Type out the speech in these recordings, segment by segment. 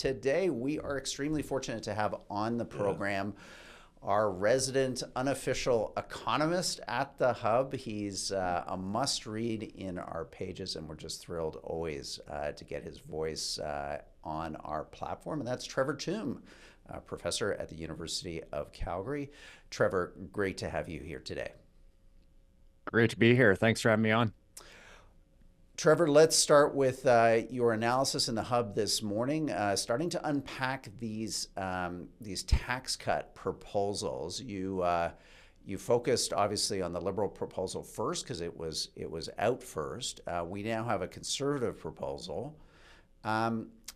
Today, we are extremely fortunate to have on the program our resident unofficial economist at the Hub. He's a must read in our pages, and we're just thrilled always to get his voice on our platform. And that's Trevor Tombe, professor at the University of Calgary. Trevor, great to have you here today. Great to be here. Thanks for having me on. Trevor, let's start with your analysis in the Hub this morning, starting to unpack these tax cut proposals. You focused obviously on the Liberal proposal first because it was out first. We now have a Conservative proposal.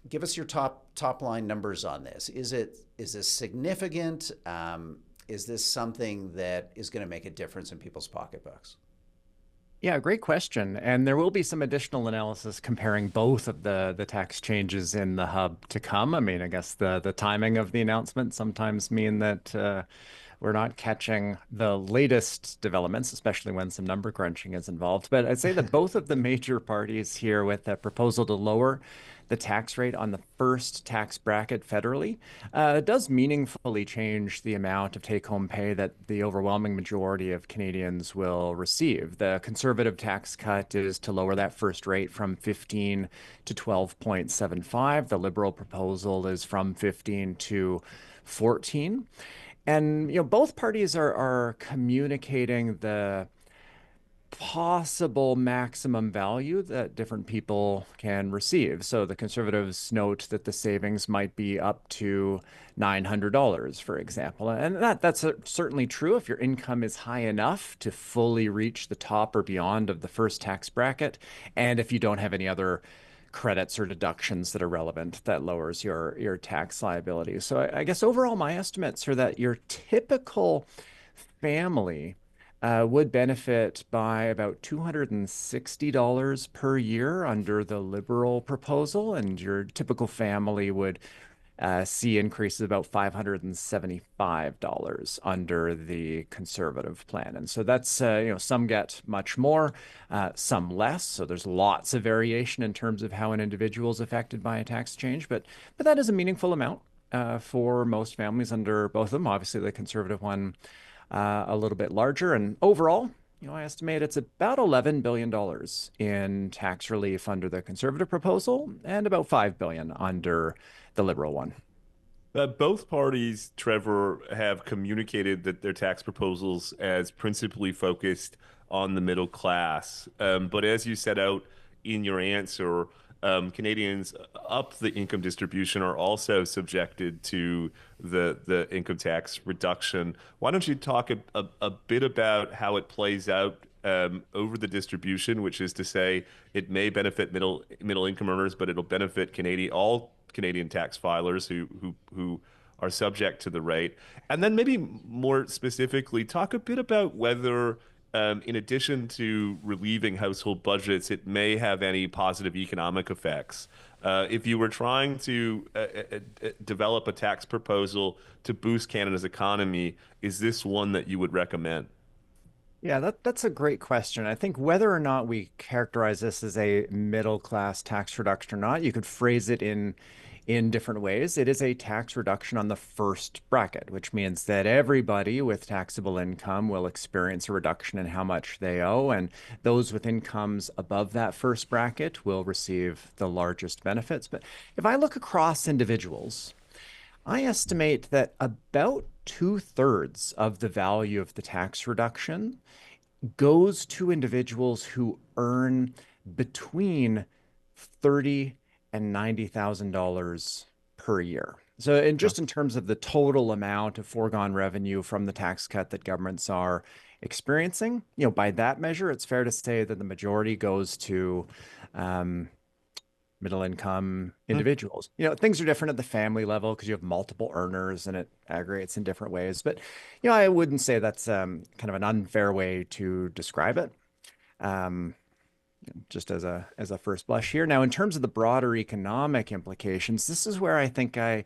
Give us your top line numbers on this. Is this significant? Is this something that is going to make a difference in people's pocketbooks? Yeah, great question. And there will be some additional analysis comparing both of the tax changes in the hub to come. I mean, I guess the timing of the announcement sometimes mean that we're not catching the latest developments, especially when some number crunching is involved. But I'd say that both of the major parties here with a proposal to lower the tax rate on the first tax bracket federally does meaningfully change the amount of take-home pay that the overwhelming majority of Canadians will receive. The conservative tax cut is to lower that first rate from 15 to 12.75. The Liberal proposal is from 15 to 14. And both parties are communicating the possible maximum value that different people can receive. So the Conservatives note that the savings might be up to $900, for example. And that's certainly true if your income is high enough to fully reach the top or beyond of the first tax bracket, and if you don't have any other credits or deductions that are relevant that lowers your tax liability. So I guess overall my estimates are that your typical family would benefit by about $260 per year under the Liberal proposal, and your typical family would see increases about $575 under the Conservative plan. And so that's, some get much more, some less. So there's lots of variation in terms of how an individual is affected by a tax change, but that is a meaningful amount for most families under both of them. Obviously, the Conservative one a little bit larger. And overall, I estimate it's about $11 billion in tax relief under the Conservative proposal and about $5 billion under the Liberal one. Both parties, Trevor, have communicated that their tax proposals as principally focused on the middle class. But as you set out in your answer, Canadians up the income distribution are also subjected to the income tax reduction. Why don't you talk a bit about how it plays out over the distribution, which is to say it may benefit middle income earners, but it'll benefit all Canadian tax filers who are subject to the rate. And then maybe more specifically, talk a bit about whether in addition to relieving household budgets, it may have any positive economic effects. If you were trying to develop a tax proposal to boost Canada's economy, is this one that you would recommend? Yeah, that's a great question. I think whether or not we characterize this as a middle class tax reduction or not, you could phrase it in different ways. It is a tax reduction on the first bracket, which means that everybody with taxable income will experience a reduction in how much they owe, and those with incomes above that first bracket will receive the largest benefits. But if I look across individuals, I estimate that about two-thirds of the value of the tax reduction goes to individuals who earn between 30 and $90,000 per year. So, in terms of the total amount of foregone revenue from the tax cut that governments are experiencing, by that measure, it's fair to say that the majority goes to middle income individuals. Things are different at the family level because you have multiple earners and it aggregates in different ways. But, I wouldn't say that's kind of an unfair way to describe it. Just as a first blush here. Now, in terms of the broader economic implications, this is where I think I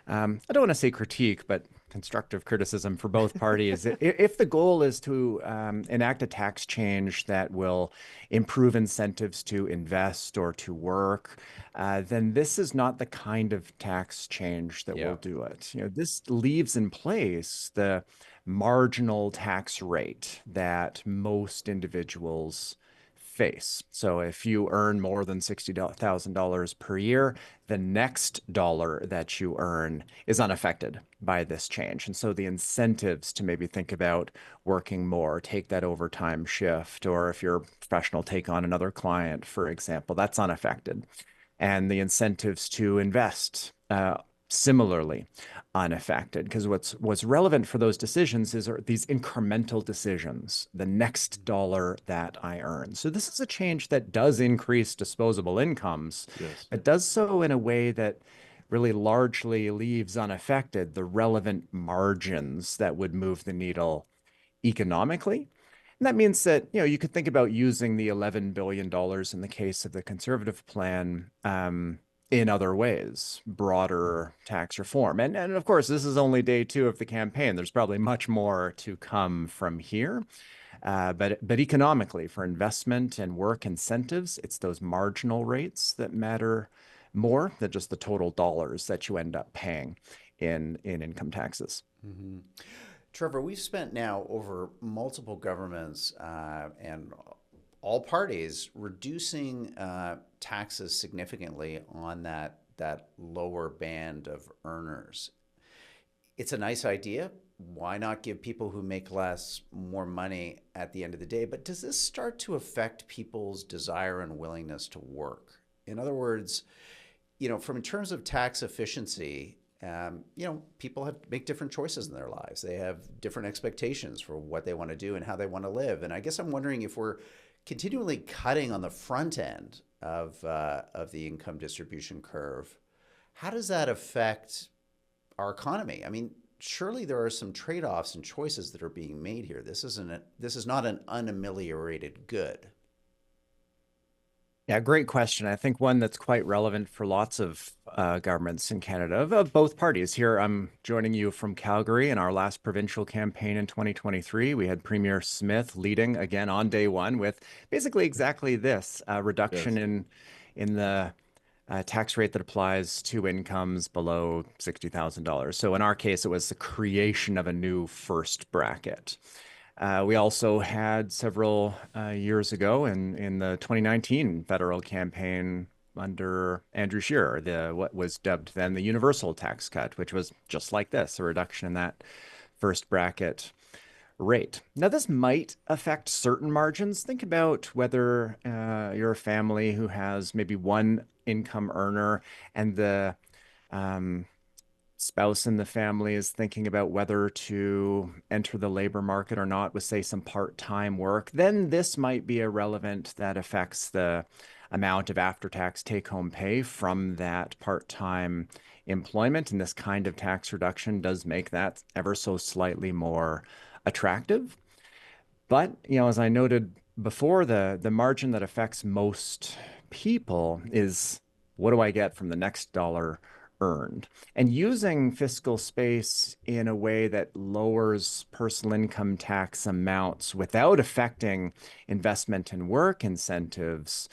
don't want to say critique, but constructive criticism for both parties. If the goal is to enact a tax change that will improve incentives to invest or to work, then this is not the kind of tax change that will Yeah. do it. This leaves in place the marginal tax rate that most individuals face. So if you earn more than $60,000 per year, the next dollar that you earn is unaffected by this change. And so the incentives to maybe think about working more, take that overtime shift, or if you're a professional, take on another client, for example, that's unaffected. And the incentives to invest, similarly unaffected, because what's relevant for those decisions are these incremental decisions, the next dollar that I earn. So this is a change that does increase disposable incomes, Yes. but does so in a way that really largely leaves unaffected the relevant margins that would move the needle economically. And that means that, you could think about using the $11 billion in the case of the conservative plan in other ways, broader tax reform. And of course, this is only day two of the campaign. There's probably much more to come from here. But economically, for investment and work incentives, it's those marginal rates that matter more than just the total dollars that you end up paying in income taxes. Hmm. Trevor, we've spent now over multiple governments and all parties reducing taxes significantly on that lower band of earners. It's a nice idea. Why not give people who make less more money at the end of the day? But does this start to affect people's desire and willingness to work? In other words, from in terms of tax efficiency, people make different choices in their lives. They have different expectations for what they want to do and how they want to live. And I guess I'm wondering if we're continually cutting on the front end of the income distribution curve, how does that affect our economy? I mean, surely there are some trade-offs and choices that are being made here. This is not an unameliorated good. Yeah, great question. I think one that's quite relevant for lots of governments in Canada of both parties. Here, I'm joining you from Calgary. In our last provincial campaign in 2023, we had Premier Smith leading again on day one with basically exactly this reduction Yes. in the tax rate that applies to incomes below $60,000. So in our case, it was the creation of a new first bracket. We also had several years ago in the 2019 federal campaign under Andrew Scheer, what was dubbed then the universal tax cut, which was just like this, a reduction in that first bracket rate. Now, this might affect certain margins. Think about whether you're a family who has maybe one income earner and the um, spouse in the family is thinking about whether to enter the labor market or not with, say, some part-time work, then this might be irrelevant that affects the amount of after-tax take-home pay from that part-time employment. And this kind of tax reduction does make that ever so slightly more attractive. But, as I noted before, the margin that affects most people is what do I get from the next dollar earned? And using fiscal space in a way that lowers personal income tax amounts without affecting investment and work incentives,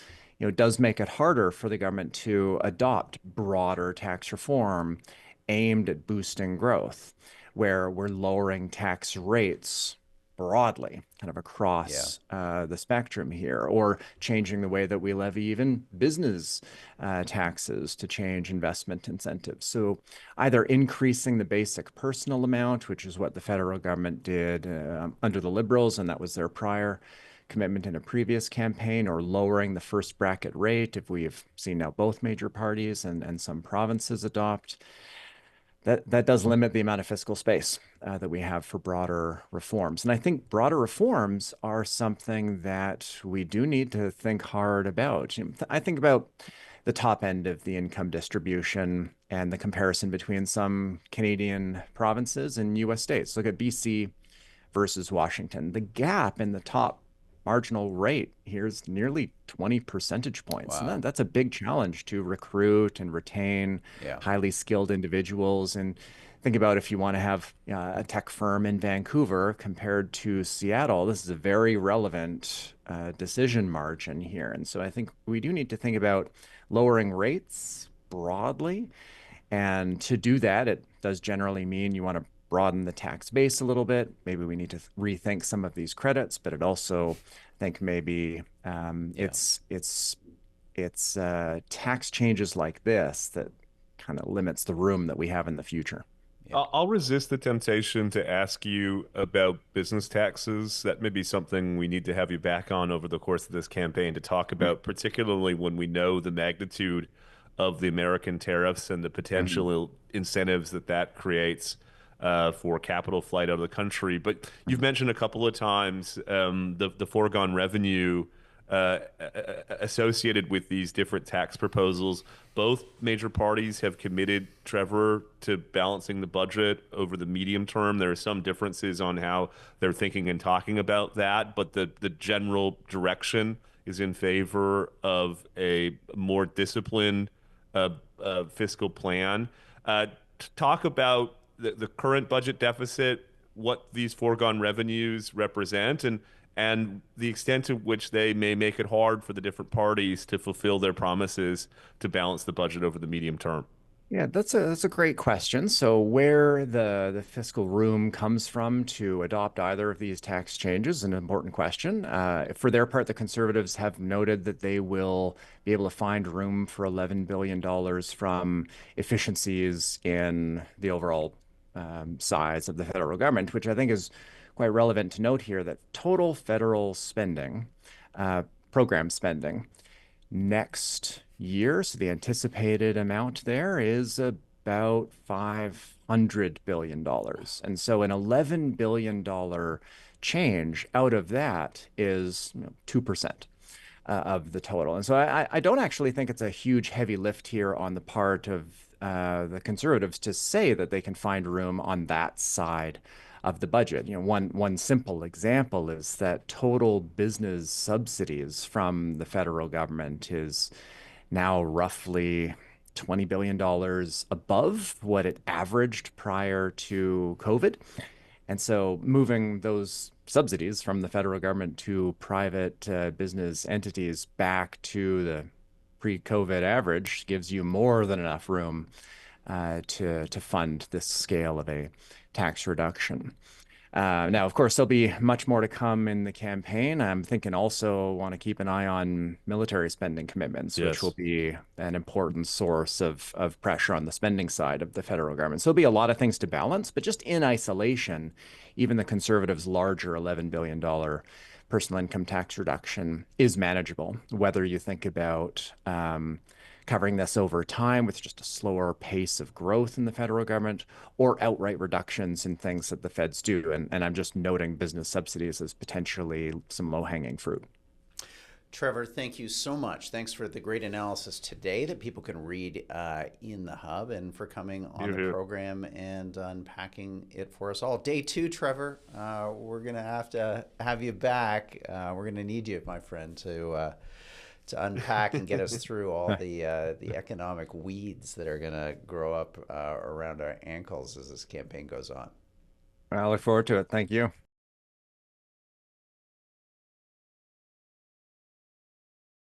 does make it harder for the government to adopt broader tax reform aimed at boosting growth, where we're lowering tax rates broadly, kind of Yeah. across the spectrum here, or changing the way that we levy even business taxes to change investment incentives. So either increasing the basic personal amount, which is what the federal government did under the Liberals, and that was their prior commitment in a previous campaign, or lowering the first bracket rate, if we've seen now both major parties and some provinces adopt. That does limit the amount of fiscal space that we have for broader reforms. And I think broader reforms are something that we do need to think hard about. I think about the top end of the income distribution and the comparison between some Canadian provinces and US states. Look at BC versus Washington. The gap in the top marginal rate here is nearly 20 percentage points. And Wow. that's a big challenge to recruit and retain Yeah. highly skilled individuals. And think about if you want to have a tech firm in Vancouver compared to Seattle, this is a very relevant decision margin here. And so I think we do need to think about lowering rates broadly. And to do that, it does generally mean you want to broaden the tax base a little bit. Maybe we need to rethink some of these credits, but it also think maybe Yeah. it's tax changes like this that kind of limits the room that we have in the future. Yeah. I'll resist the temptation to ask you about business taxes. That may be something we need to have you back on over the course of this campaign to talk about, particularly when we know the magnitude of the American tariffs and the Mhm. potential incentives that that creates for capital flight out of the country. But you've mentioned a couple of times the foregone revenue associated with these different tax proposals. Both major parties have committed, Trevor, to balancing the budget over the medium term. There are some differences on how they're thinking and talking about that, but the general direction is in favor of a more disciplined fiscal plan. Talk about the current budget deficit, what these foregone revenues represent, and the extent to which they may make it hard for the different parties to fulfill their promises to balance the budget over the medium term. Yeah, that's a great question. So where the fiscal room comes from to adopt either of these tax changes is an important question. For their part, the Conservatives have noted that they will be able to find room for $11 billion from efficiencies in the overall size of the federal government, which I think is quite relevant to note here that total federal spending, program spending, next year. So the anticipated amount there is about $500 billion. And so an $11 billion change out of that is 2% of the total. And so I don't actually think it's a huge heavy lift here on the part of the Conservatives to say that they can find room on that side of the budget. One simple example is that total business subsidies from the federal government is now roughly $20 billion above what it averaged prior to COVID. And so moving those subsidies from the federal government to private business entities back to the pre-COVID average gives you more than enough room to fund this scale of a tax reduction. Now, of course, there'll be much more to come in the campaign. I'm thinking also want to keep an eye on military spending commitments, which will Yes. be an important source of pressure on the spending side of the federal government. So there'll be a lot of things to balance, but just in isolation, even the Conservatives' larger $11 billion personal income tax reduction is manageable, whether you think about covering this over time with just a slower pace of growth in the federal government or outright reductions in things that the feds do. And I'm just noting business subsidies as potentially some low-hanging fruit. Trevor, thank you so much. Thanks for the great analysis today that people can read in the Hub, and for coming on Here, the here. program and unpacking it for us all. Day two, Trevor, we're going to have you back. We're going to need you, my friend, to unpack and get us through all the economic weeds that are going to grow up around our ankles as this campaign goes on. I look forward to it. Thank you.